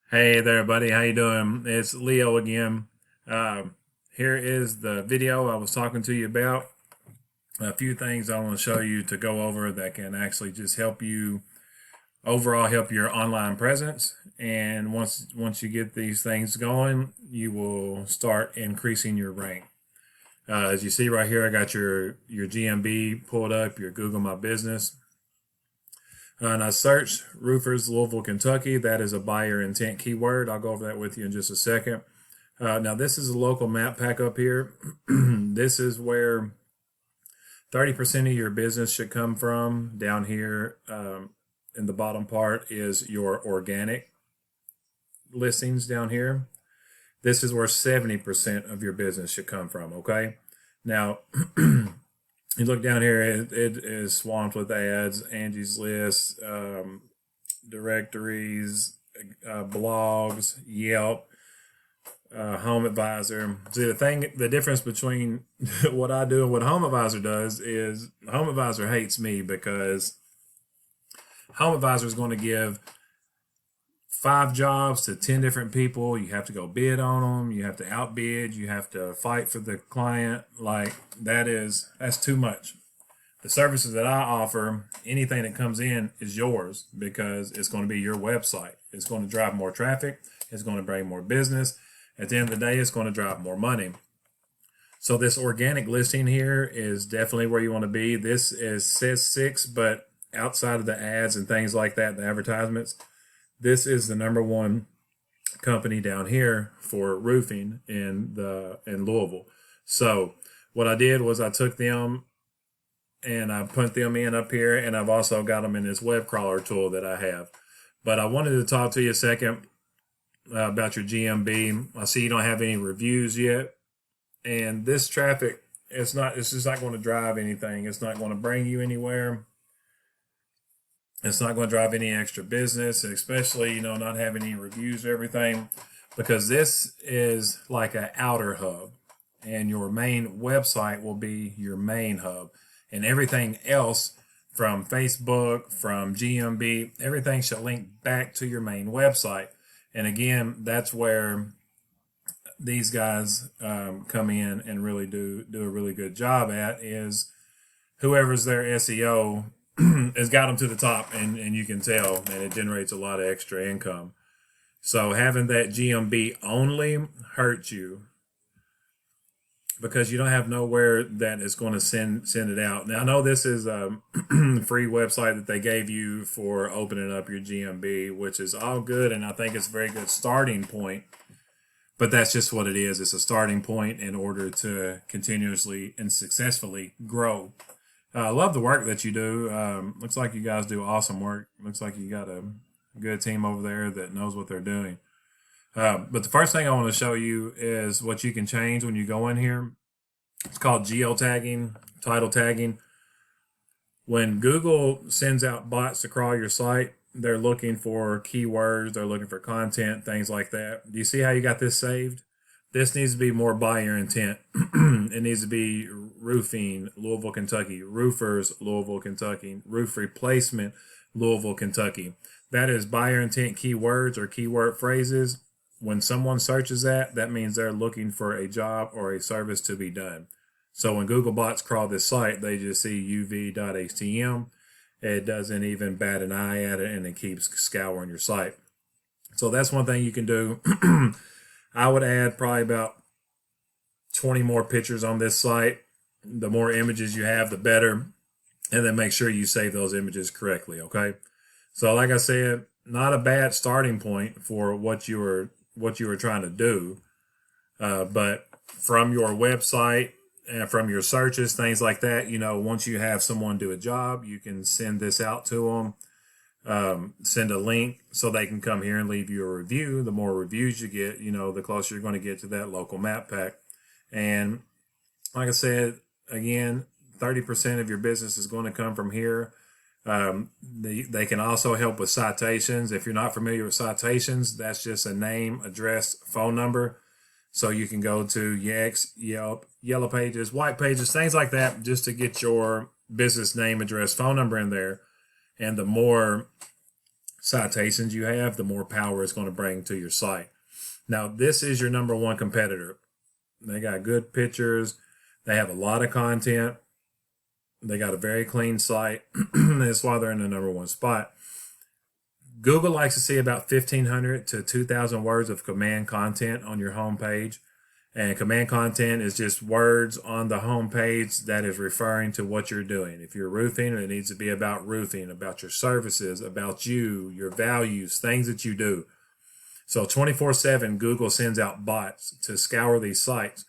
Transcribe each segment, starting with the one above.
Hey there, buddy. How you doing? It's Leo again. Um, Here is the video I was talking to you about. A few things I want to show you to go over that can actually just help you overall help your online presence. And once you get these things going, you will start increasing your rank. As you see right here, I got your GMB pulled up, your Google My Business. And I searched roofers, Louisville, Kentucky. That is a buyer intent keyword. I'll go over that with you in just a second. Now, this is a local map pack up here. This is where 30% of your business should come from. Down here in the bottom part is your organic listings down here. This is where 70% of your business should come from, okay? Now, you look down here, it is swamped with ads, Angie's List, directories, blogs, Yelp, Home Advisor. See, the difference between what I do and what Home Advisor does is Home Advisor hates me because Home Advisor is going to give 5 jobs to 10 different people. You have to go bid on them. You have to outbid. You have to fight for the client. Like that's too much. The services that I offer, anything that comes in is yours because it's going to be your website. It's going to drive more traffic. It's going to bring more business. At the end of the day, it's going to drive more money. So this organic listing here is definitely where you want to be. This says 6, but outside of the ads and things like that, the advertisements, this is the #1 company down here for roofing in Louisville. So what I did was I took them and I put them in up here, and I've also got them in this web crawler tool that I have. But I wanted to talk to you a second about your GMB. I see you don't have any reviews yet, and this traffic, it's just not going to drive anything. It's not going to bring you anywhere. It's not going to drive any extra business, especially, not having any reviews or everything, because this is like an outer hub, and your main website will be your main hub, and everything else from Facebook, from GMB, everything should link back to your main website. And again, that's where these guys come in and really do a really good job at, is whoever's their SEO has got them to the top, and you can tell, and it generates a lot of extra income. So having that GMB only hurts you because you don't have nowhere that is going to send it out. Now, I know this is a free website that they gave you for opening up your GMB, which is all good, and I think it's a very good starting point. But that's just what it is. It's a starting point in order to continuously and successfully grow. I love the work that you do. Looks like you guys do awesome work. Looks like you got a good team over there that knows what they're doing. But the first thing I want to show you is what you can change when you go in here. It's called geotagging, title tagging. When Google sends out bots to crawl your site, they're looking for keywords, they're looking for content, things like that. Do you see how you got this saved? This needs to be more buyer intent. It needs to be roofing, Louisville, Kentucky, roofers, Louisville, Kentucky, roof replacement, Louisville, Kentucky. That is buyer intent keywords or keyword phrases. When someone searches that, that means they're looking for a job or a service to be done. So when Google bots crawl this site, they just see uv.htm. It doesn't even bat an eye at it, and it keeps scouring your site. So that's one thing you can do. I would add probably about 20 more pictures on this site. The more images you have, the better. And then make sure you save those images correctly, okay? So like I said, not a bad starting point for what you were trying to do. But from your website and from your searches, things like that, once you have someone do a job, you can send this out to them. Send a link so they can come here and leave you a review. The more reviews you get, the closer you're going to get to that local map pack. And like I said, again, 30% of your business is going to come from here. They can also help with citations. If you're not familiar with citations, that's just a name, address, phone number. So you can go to Yext, Yelp, Yellow Pages, White Pages, things like that, just to get your business name, address, phone number in there. And the more citations you have, the more power it's going to bring to your site. Now, this is your number one competitor. They got good pictures. They have a lot of content. They got a very clean site. That's why they're in the number one spot. Google likes to see about 1,500 to 2,000 words of command content on your homepage. And command content is just words on the homepage that is referring to what you're doing. If you're roofing, it needs to be about roofing, about your services, about you, your values, things that you do. So 24/7, Google sends out bots to scour these sites.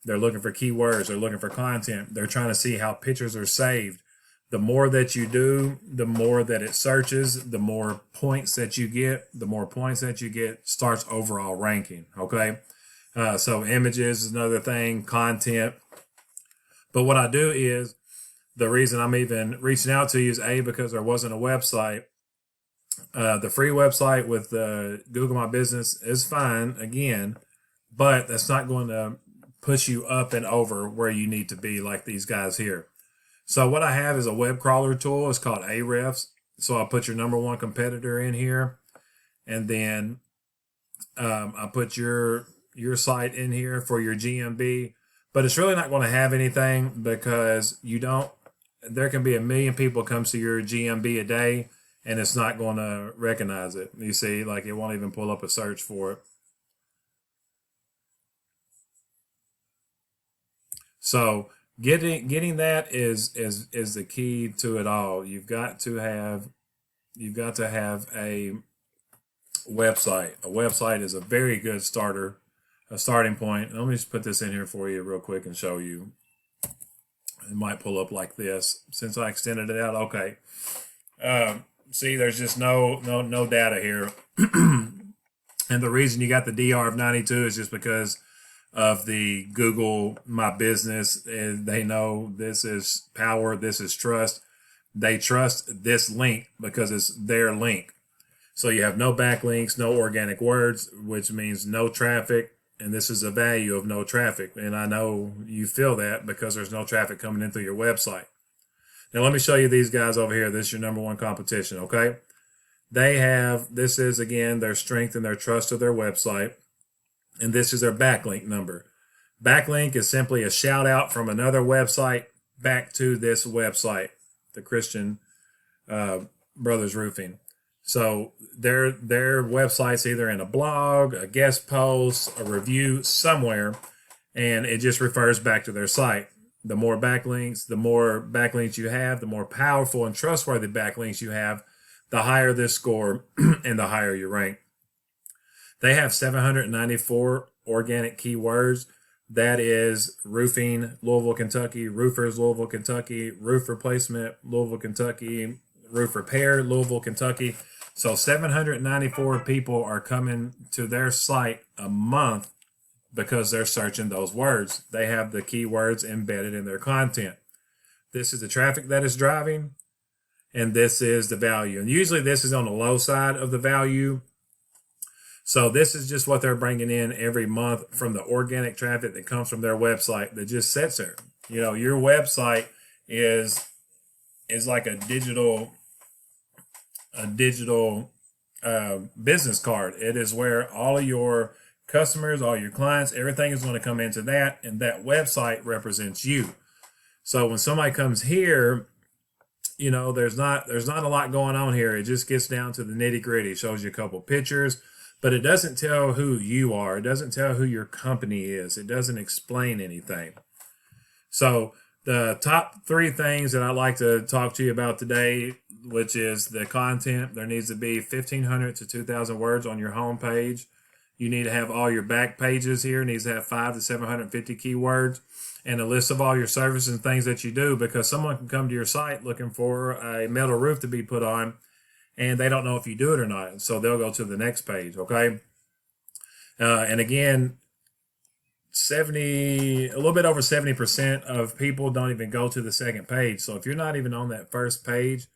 They're looking for keywords. They're looking for content. They're trying to see how pictures are saved. The more that you do, the more that it searches, the more points that you get. The more points that you get starts overall ranking, okay? So images is another thing, content. But what I do is, the reason I'm even reaching out to you is because there wasn't a website. The free website with Google My Business is fine, again, but that's not going to push you up and over where you need to be like these guys here. So what I have is a web crawler tool. It's called Ahrefs. So I'll put your number one competitor in here, and then I put your site in here for your GMB. But it's really not going to have anything because there can be 1 million people comes to your GMB a day, and it's not going to recognize it. You see, like it won't even pull up a search for it. So getting that is the key to it all. You've got to have a website. A website is a very good starting point. Let me just put this in here for you real quick and show you. It might pull up like this. Since I extended it out, okay. See, there's just no data here. And the reason you got the DR of 92 is just because of the Google My Business. They know this is power, this is trust. They trust this link because it's their link. So you have no backlinks, no organic words, which means no traffic. And this is the value of no traffic. And I know you feel that because there's no traffic coming in through your website. Now, let me show you these guys over here. This is your number one competition, okay? This is, again, their strength and their trust of their website. And this is their backlink number. Backlink is simply a shout out from another website back to this website, the Christian Brothers Roofing. So their website's either in a blog, a guest post, a review somewhere, and it just refers back to their site. The more backlinks you have, the more powerful and trustworthy backlinks you have, the higher this score and the higher you rank. They have 794 organic keywords. That is roofing, Louisville, Kentucky, roofers, Louisville, Kentucky, roof replacement, Louisville, Kentucky, roof repair, Louisville, Kentucky. So 794 people are coming to their site a month because they're searching those words. They have the keywords embedded in their content. This is the traffic that is driving, and this is the value. And usually this is on the low side of the value. So this is just what they're bringing in every month from the organic traffic that comes from their website that just sits there. You know, your website is like a digital business card. It is where all of your customers, all your clients, everything is going to come into that, and that website represents you. So when somebody comes here, you know, there's not a lot going on here. It just gets down to the nitty gritty. It shows you a couple pictures, but it doesn't tell who you are. It doesn't tell who your company is. It doesn't explain anything. So the top 3 things that I'd like to talk to you about today, which is the content. There needs to be 1,500 to 2,000 words on your home page. You need to have all your back pages here. It needs to have 500 to 750 keywords and a list of all your services and things that you do, because someone can come to your site looking for a metal roof to be put on, and they don't know if you do it or not. So they'll go to the next page, okay? And again, a little bit over 70% of people don't even go to the second page. So if you're not even on that first page,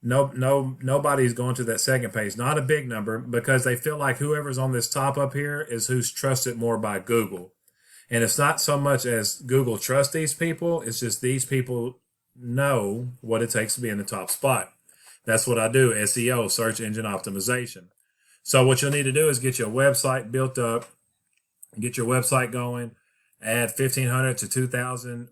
nobody's going to that second page. Not a big number, because they feel like whoever's on this top up here is who's trusted more by Google. And it's not so much as Google trusts these people, it's just these people know what it takes to be in the top spot. That's what I do, SEO, search engine optimization. So what you'll need to do is get your website built up, get your website going, add 1,500 to 2,000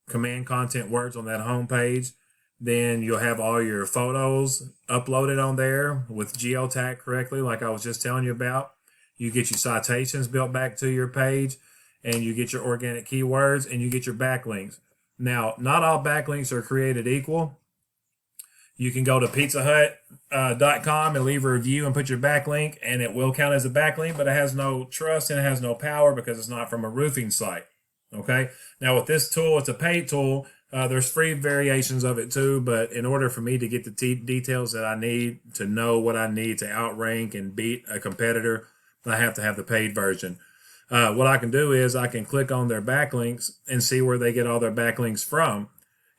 command content words on that homepage. Then you'll have all your photos uploaded on there with geotag correctly, like I was just telling you about. You get your citations built back to your page, and you get your organic keywords, and you get your backlinks. Now, not all backlinks are created equal. You can go to pizzahut.com and leave a review and put your backlink, and it will count as a backlink, but it has no trust and it has no power because it's not from a roofing site. Okay. Now, with this tool, it's a paid tool. There's free variations of it too, but in order for me to get the details that I need to know what I need to outrank and beat a competitor, I have to have the paid version. What I can do is I can click on their backlinks and see where they get all their backlinks from.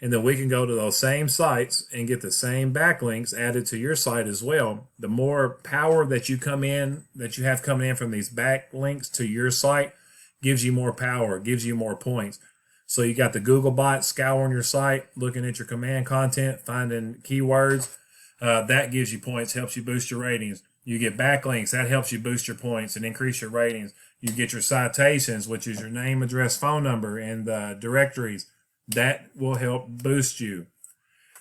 And then we can go to those same sites and get the same backlinks added to your site as well. The more power that you have coming in from these backlinks to your site gives you more power, gives you more points. So you got the Google bot scouring your site, looking at your command content, finding keywords. That gives you points, helps you boost your ratings. You get backlinks, that helps you boost your points and increase your ratings. You get your citations, which is your name, address, phone number, and the directories. That will help boost you.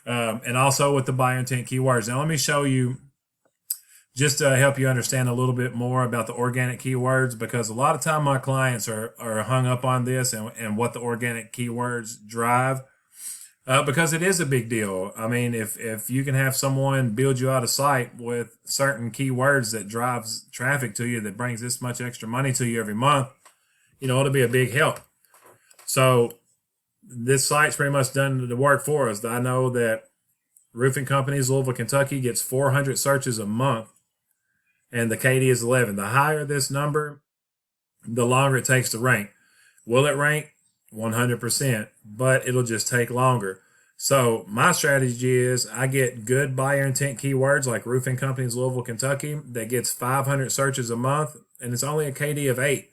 And also with the buyer intent keywords. Now let me show you, just to help you understand a little bit more about the organic keywords, because a lot of time my clients are hung up on this and what the organic keywords drive, because it is a big deal. I mean, if you can have someone build you out a site with certain keywords that drives traffic to you, that brings this much extra money to you every month, it'll be a big help. So this site's pretty much done the work for us. I know that Roofing Companies, Louisville, Kentucky gets 400 searches a month, and the KD is 11. The higher this number, the longer it takes to rank. Will it rank? 100%, but it'll just take longer. So my strategy is I get good buyer intent keywords like Roofing Companies, Louisville, Kentucky, that gets 500 searches a month, and it's only a KD of 8.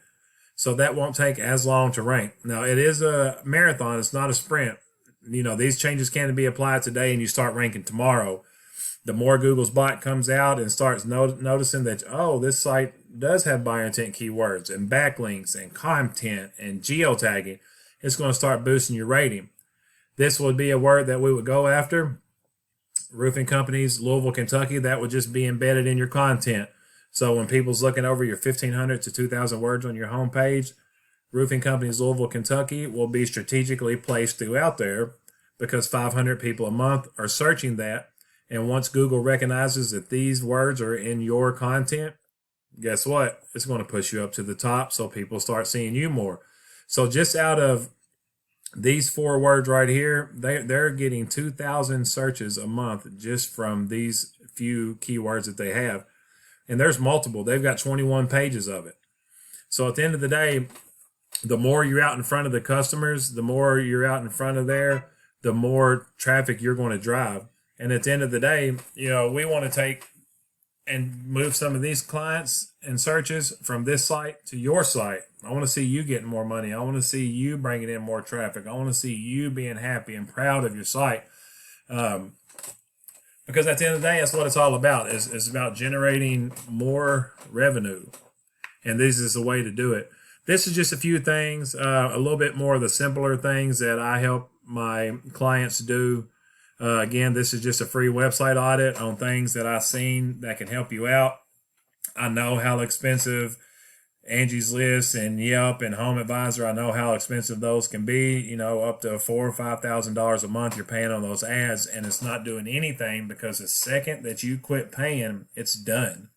So that won't take as long to rank. Now, it is a marathon. It's not a sprint. These changes can be applied today and you start ranking tomorrow. The more Google's bot comes out and starts noticing that, this site does have buyer intent keywords and backlinks and content and geotagging, it's going to start boosting your rating. This would be a word that we would go after. Roofing Companies, Louisville, Kentucky, that would just be embedded in your content. So when people's looking over your 1,500 to 2,000 words on your homepage, Roofing Companies, Louisville, Kentucky will be strategically placed throughout there because 500 people a month are searching that. And once Google recognizes that these words are in your content, guess what? It's going to push you up to the top so people start seeing you more. So just out of these 4 words right here, they're getting 2,000 searches a month just from these few keywords that they have. And there's multiple. They've got 21 pages of it. So at the end of the day, the more you're out in front of the customers, the more you're out in front of there, the more traffic you're going to drive. And at the end of the day, we want to take and move some of these clients and searches from this site to your site. I want to see you getting more money. I want to see you bringing in more traffic. I want to see you being happy and proud of your site. Because at the end of the day, that's what it's all about. It's about generating more revenue. And this is a way to do it. This is just a few things, a little bit more of the simpler things that I help my clients do. Again, this is just a free website audit on things that I've seen that can help you out. I know how expensive Angie's List and Yelp and Home Advisor, I know how expensive those can be, up to $4,000 or $5,000 a month you're paying on those ads, and it's not doing anything because the second that you quit paying, it's done.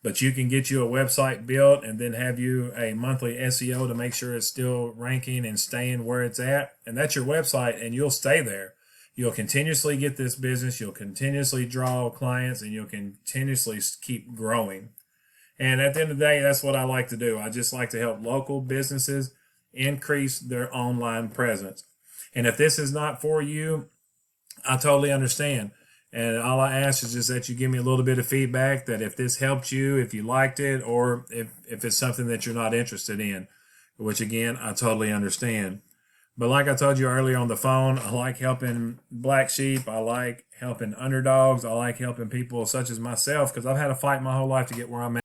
But you can get you a website built and then have you a monthly SEO to make sure it's still ranking and staying where it's at. And that's your website, and you'll stay there. You'll continuously get this business. You'll continuously draw clients, and you'll continuously keep growing. And at the end of the day, that's what I like to do. I just like to help local businesses increase their online presence. And if this is not for you, I totally understand. And all I ask is just that you give me a little bit of feedback, that if this helped you, if you liked it, or if it's something that you're not interested in, which again, I totally understand. But like I told you earlier on the phone, I like helping black sheep. I like helping underdogs. I like helping people such as myself because I've had to fight my whole life to get where I'm at.